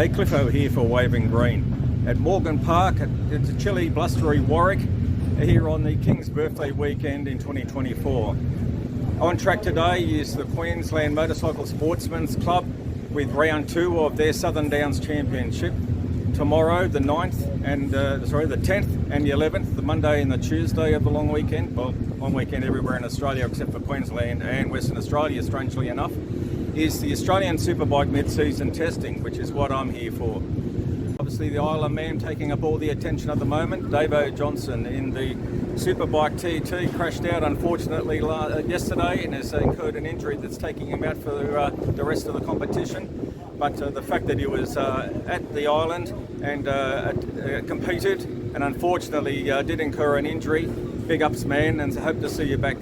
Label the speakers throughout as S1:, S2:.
S1: Hey, Cliffo here for Waving Green at Morgan Park. It's a chilly, blustery Warwick here on the King's birthday weekend in 2024. On track today is the Queensland Motorcycle Sportsmen's Club with round 2 of their Southern Downs Championship. Tomorrow, the 10th and the 11th, the Monday and the Tuesday of the long weekend. Well, long weekend everywhere in Australia except for Queensland and Western Australia, strangely enough, is the Australian Superbike mid-season testing, which is what I'm here for. Obviously the Isle of Man taking up all the attention at the moment. Davo Johnson in the Superbike TT crashed out unfortunately yesterday and has incurred an injury that's taking him out for the rest of the competition. But the fact that he was at the island and competed and unfortunately did incur an injury, big ups man, and hope to see you back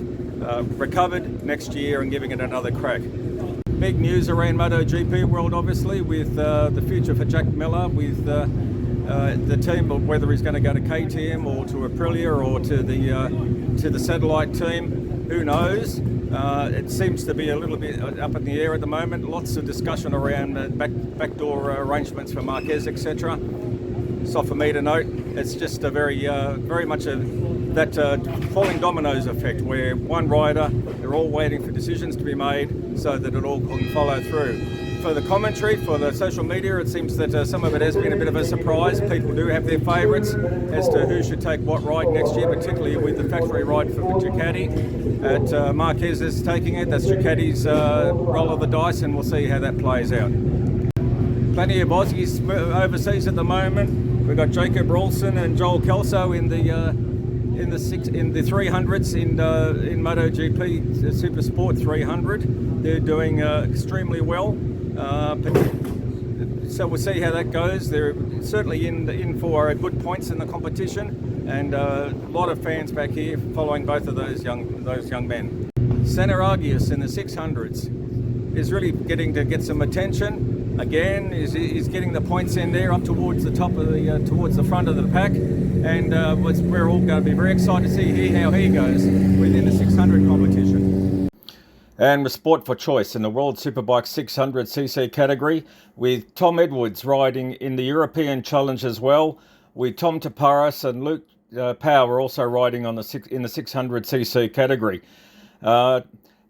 S1: recovered next year and giving it another crack. Big news around MotoGP world, obviously, with the future for Jack Miller, with the team, whether he's going to go to KTM or to Aprilia or to the satellite team, who knows? It seems to be a little bit up in the air at the moment. Lots of discussion around backdoor arrangements for Marquez, etc. So for me to note, it's just a very much that falling dominoes effect, where one rider, they're all waiting for decisions to be made so that it all can follow through. For the commentary, for the social media, it seems that some of it has been a bit of a surprise. People do have their favourites as to who should take what ride next year, particularly with the factory ride for Ducati. Marquez is taking it. That's Ducati's roll of the dice, and we'll see how that plays out. Plenty of Aussies overseas at the moment. We've got Jacob Rawlson and Joel Kelso in the 300s in MotoGP Supersport 300. They're doing extremely well. So we'll see how that goes. They're certainly in for good points in the competition, and a lot of fans back here following both of those young men. Sanaragius in the 600s is really get some attention. Again, is getting the points in there up towards the top of towards the front of the pack, and we're all going to be very excited to see how he goes within the 600 competition. And with Sport for Choice in the World Superbike 600cc category, with Tom Edwards riding in the European Challenge as well, with Tom Taparis and Luke Power also riding in the 600cc category.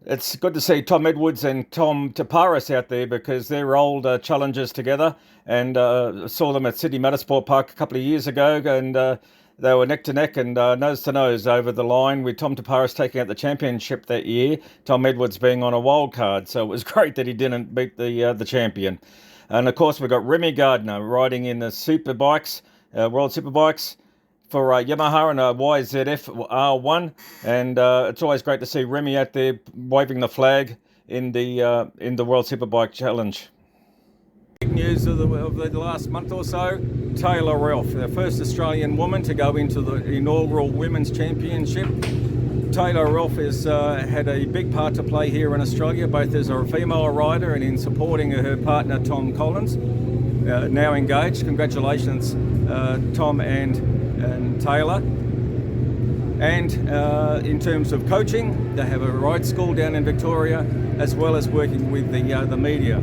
S1: It's good to see Tom Edwards and Tom Taparis out there because they're old challengers together, and saw them at Sydney Motorsport Park a couple of years ago, and they were neck to neck and nose to nose over the line, with Tom Taparis taking out the championship that year, Tom Edwards being on a wild card. So it was great that he didn't beat the champion. And of course we've got Remy Gardner riding in the Superbikes, World Superbikes, for Yamaha and a YZF R1, and it's always great to see Remy out there waving the flag in the World Superbike Challenge. Big news of the last month or so: Taylor Ralph, the first Australian woman to go into the inaugural Women's Championship. Taylor Ralph has had a big part to play here in Australia, both as a female rider and in supporting her partner Tom Collins, now engaged. Congratulations, Tom and Taylor. And in terms of coaching, they have a ride school down in Victoria, as well as working with the media.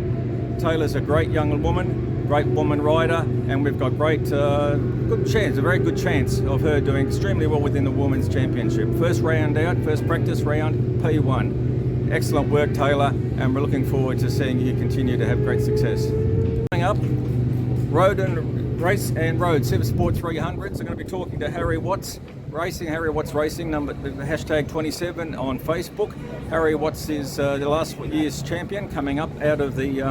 S1: Taylor's a great young woman, great woman rider, and we've got a very good chance of her doing extremely well within the Women's Championship. First round out, first practice round, P1. Excellent work, Taylor, and we're looking forward to seeing you continue to have great success. Coming up, Road Supersport 300s. I'm going to be talking to Harry Watts Racing, hashtag 27 on Facebook. Harry Watts is the last year's champion, coming up out of the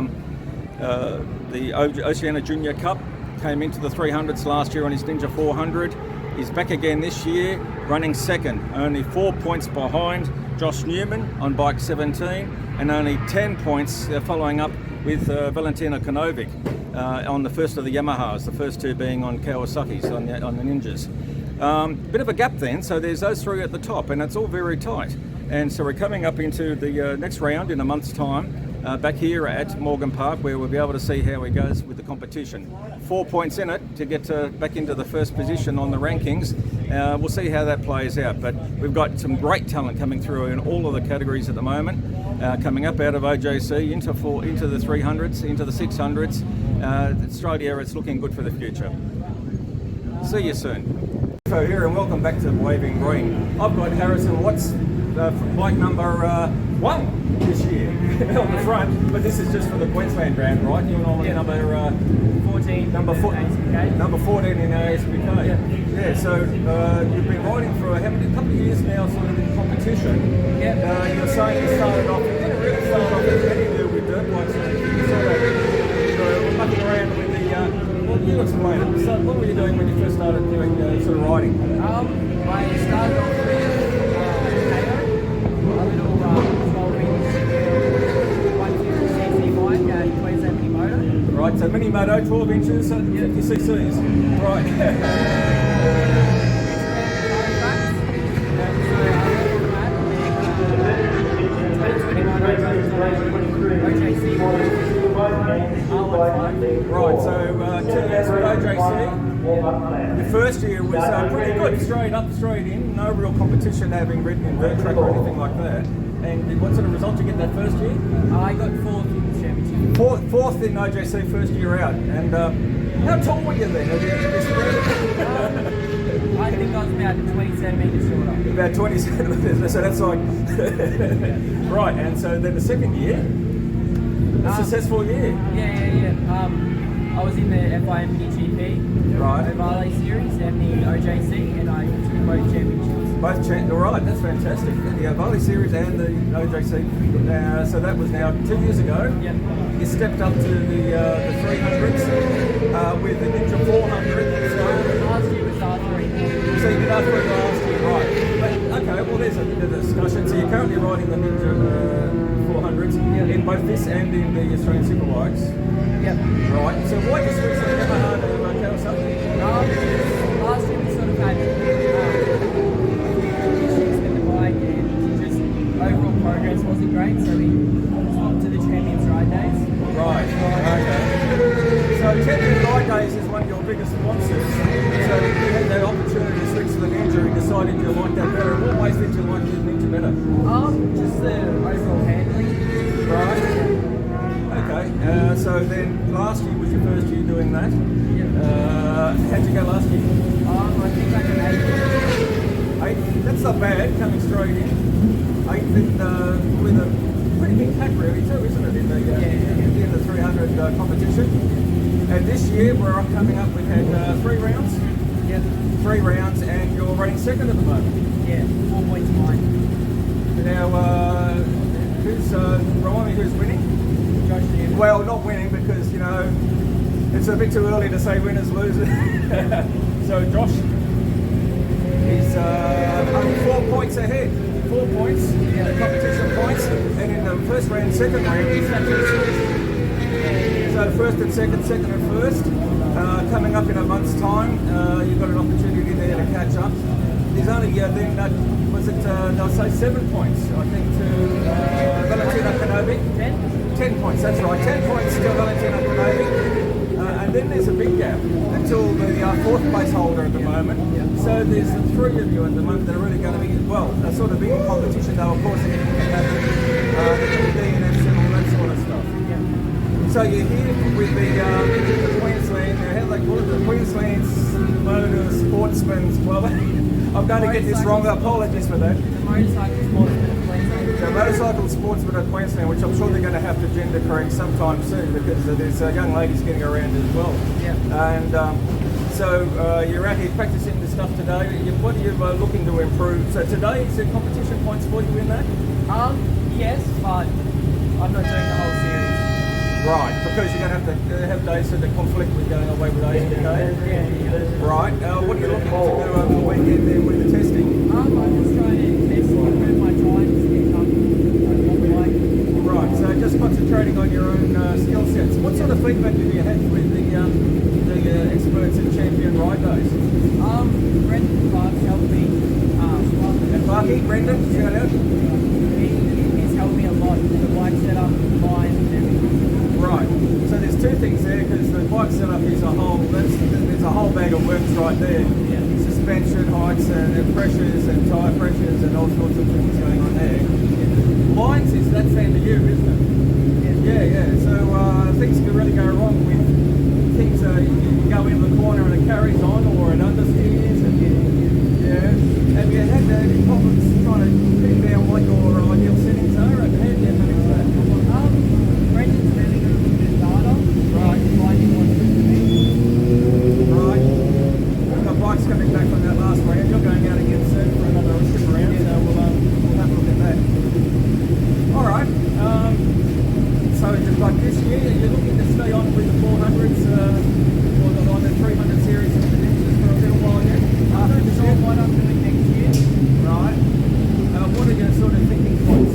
S1: Oceania Junior Cup. Came into the 300s last year on his Ninja 400. He's back again this year, running second, only 4 points behind Josh Newman on bike 17, and only 10 points following up with Valentina Konovic on the first of the Yamahas, the first two being on Kawasaki's, on the Ninjas. Bit of a gap then, so there's those three at the top, and it's all very tight. And so we're coming up into the next round in a month's time, back here at Morgan Park, where we'll be able to see how he goes with the competition. 4 points in it to get back into the first position on the rankings. We'll see how that plays out, but we've got some great talent coming through in all of the categories at the moment, coming up out of OJC into the 300s, into the 600s, Australia, it's looking good for the future. See you soon. So here and welcome back to Waving Green. I've got Harrison Watts from bike number 1 this year on the front, but this is just for the Queensland brand, right? You're normally number
S2: 14.
S1: Number 14 in ASBK. Yeah. So you've been riding for a couple of years now, sort of in competition.
S2: Yeah.
S1: You're saying you started off. You didn't really start off as anything with dirt bikes. You sort of mucking around with the. Well, you explain it. So, what were you doing when you first started doing sort of riding?
S2: I started off with a little 12-inch 150cc bike, Queensland mini motor.
S1: Right, so mini moto, 12 inches, 50 cc's. Right. Right, so 2 years with OJC. The first year was pretty good, straight up, straight in, no real competition having ridden in dirt track or anything like that. And what sort of result did you get that first year?
S2: I got 4th in the championship.
S1: Fourth in OJC first year out. And how tall were you then?
S2: I think I was about 20 centimetres shorter.
S1: About 20 centimetres, so that's like... Right, and so then the second year, a successful year.
S2: Yeah. I was in the FIM GP,
S1: right,
S2: the Valley Series and the OJC, and I took both championships.
S1: All right, that's fantastic. The Valley Series and the OJC. So that was now 2 years ago.
S2: Yeah.
S1: You stepped up to the 300s with the Ninja 400. So
S2: last year was R3.
S1: So you did R3 last year, right? But, okay, well there's a bit of discussion. So you're currently riding the Ninja 400s in both this and in the Australian Superbikes.
S2: Yep.
S1: Right. So why did you switch to Yamaha to Kawasaki?
S2: Last year we sort of had issues with the bike and just overall progress wasn't great, so we swapped to the Champions Ride Days.
S1: Right. Okay. So Champions Ride Days is one of your biggest sponsors. So you had that opportunity to switch to the Ninja and decided you liked that better. In what ways did you like the Ninja better?
S2: Just the overall handling.
S1: Right. Okay, so then last year was your first year doing that.
S2: Yeah.
S1: How'd you go last year?
S2: I think I got 8th.
S1: 8th? That's not bad, coming straight in. 8th with a pretty big pack really too, isn't it, in the 300 competition. And this year we're coming up, we've had 3 rounds.
S2: Yeah.
S1: 3 rounds and you're running second at the moment.
S2: Yeah, 4 points behind.
S1: Now, remind me who's winning? Well, not winning because, you know, it's a bit too early to say winners, losers. So Josh is only 4 points ahead. 4 points, competition points, and in the first round, second round, he's actually so first and second and first. Coming up in a month's time, you've got an opportunity there to catch up. There's only then, was it, they'll say 7 points, I think, to Valentino Kenobi. 10 points, that's right. 10 points to Valentino Kenobi. And then there's a big gap until the 4th place holder at the moment. So there's the 3 of you at the moment that are really going to be, well, they're sort of in competition though, of course, anything can happen. The DNFs and all that sort of stuff. So you're here with the Queensland, how do they call it? The Queensland Motor Sportsmen's Club. I'm going to get this wrong, apologies for that.
S2: The Motorcycle Sportsmen of Queensland.
S1: The Motorcycle Sportsmen of Queensland, which I'm sure they're going to have to gender correct sometime soon because there's young ladies getting around as well.
S2: Yeah.
S1: And so you're out here practicing the stuff today. What are you looking to improve? So today, is there competition points for you in that?
S2: Yes, but I'm not doing the whole series.
S1: Right, because you're going to have to have days that conflict with going away with ASBK.
S2: Yeah.
S1: Right. What are you looking to do over the weekend then with the testing?
S2: I'm just trying to test, improve my times, get up on the bike.
S1: Right. So just concentrating on your own skill sets. What sort of feedback have you had with the experts in Champion Ride Days?
S2: Brendan Clark's helped me.
S1: And Barky, Brendan, shout out.
S2: He's helped me a lot. The bike setup, mine, and everything.
S1: Right. So there's 2 things there because the bike setup is there's a whole bag of worms right there.
S2: Yeah.
S1: Suspension heights and pressures and tyre pressures and all sorts of things going on there. Lines that's down to you, isn't it? Yeah. So things can really go wrong with things you go in the corner and it carries on, or it understeers, and yeah. Have you had any problems trying to pin down what your ideal settings are, and how do you manage that?
S2: Brendan's really good with the data.
S1: Right.
S2: Finding what's good for me.
S1: Right. We've got bikes coming back from that last round. You're going out again soon for another trip around, so we'll have a look at that. All right. So you've got this year. You're looking to stay on with the 400s or on the 300 series for a little while yet.
S2: I'm not sure what I'm doing next year.
S1: Right. What are your sort of thinking points?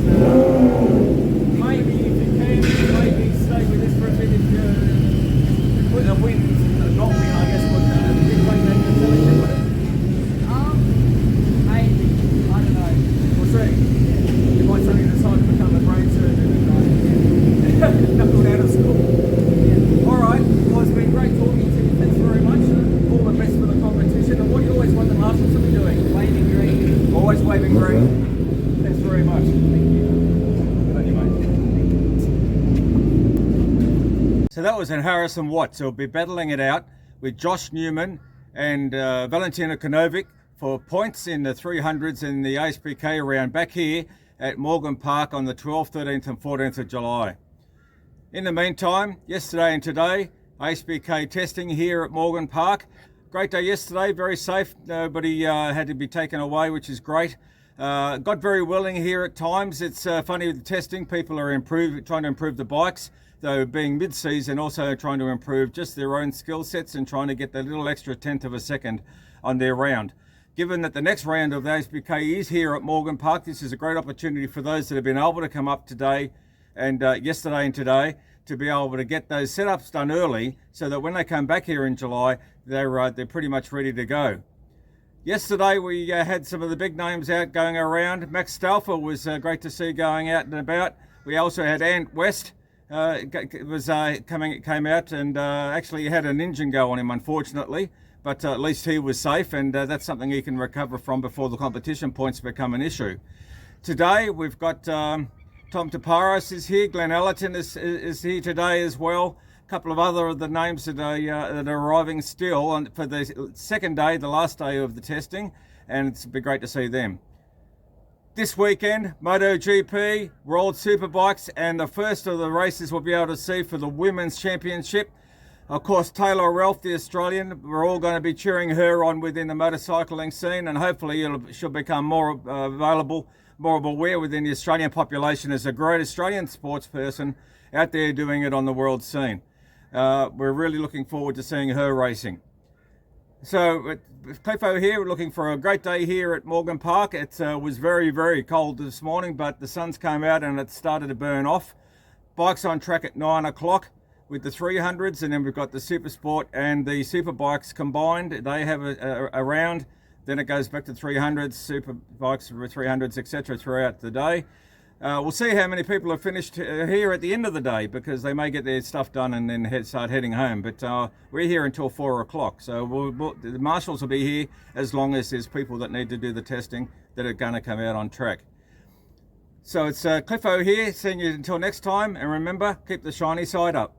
S1: Maybe if you can, maybe stay with this for a bit. If a win, not win, I guess, would dictate that your selection, would it?
S2: Maybe. I don't know.
S1: We'll see. You might suddenly decide to become a brain surgeon and knuckled out of school.
S2: Yeah.
S1: All right. Well, it's been great talking to you. Thanks very much. All the best for the competition. And what do you always want the marshals to be doing?
S2: Waving green.
S1: Always waving green. Thanks very much.
S2: Thank you.
S1: Good on you, mate. So that was in Harrison Watts. He'll be battling it out with Josh Newman and Valentina Konovic for points in the 300s in the ASBK round back here at Morgan Park on the 12th, 13th and 14th of July. In the meantime, yesterday and today, ASBK testing here at Morgan Park. Great day yesterday, very safe. Nobody had to be taken away, which is great. Got very willing here at times. It's funny with the testing, people are trying to improve the bikes, though being mid-season, also trying to improve just their own skill sets and trying to get that little extra tenth of a second on their round. Given that the next round of the ASBK is here at Morgan Park, this is a great opportunity for those that have been able to come up today and yesterday and today to be able to get those setups done early so that when they come back here in July, they're pretty much ready to go. Yesterday we had some of the big names out going around. Max Stauffer was great to see going out and about. We also had Ant West came out and actually had an engine go on him, unfortunately, but at least he was safe, and that's something he can recover from before the competition points become an issue. Today we've got Tom Taparos is here, Glenn Ellerton is here today as well. A couple of other of the names that are arriving still for the second day, the last day of the testing, and it's been great to see them. This weekend, MotoGP, World Superbikes, and the first of the races we'll be able to see for the Women's Championship. Of course, Taylor Ralph, the Australian, we're all going to be cheering her on within the motorcycling scene, and hopefully she'll become more available, more aware within the Australian population as a great Australian sports person out there doing it on the world scene. We're really looking forward to seeing her racing. So, Cliffo here, we're looking for a great day here at Morgan Park. It was very, very cold this morning, but the sun's come out and it started to burn off. Bikes on track at 9 o'clock with the 300s, and then we've got the Supersport and the Superbikes combined. They have a round, then it goes back to 300s, Superbikes, 300s, etc. throughout the day. We'll see how many people have finished here at the end of the day, because they may get their stuff done and then start heading home. But we're here until 4 o'clock, so the marshals will be here as long as there's people that need to do the testing that are going to come out on track. So it's Cliffo here, seeing you until next time, and remember, keep the shiny side up.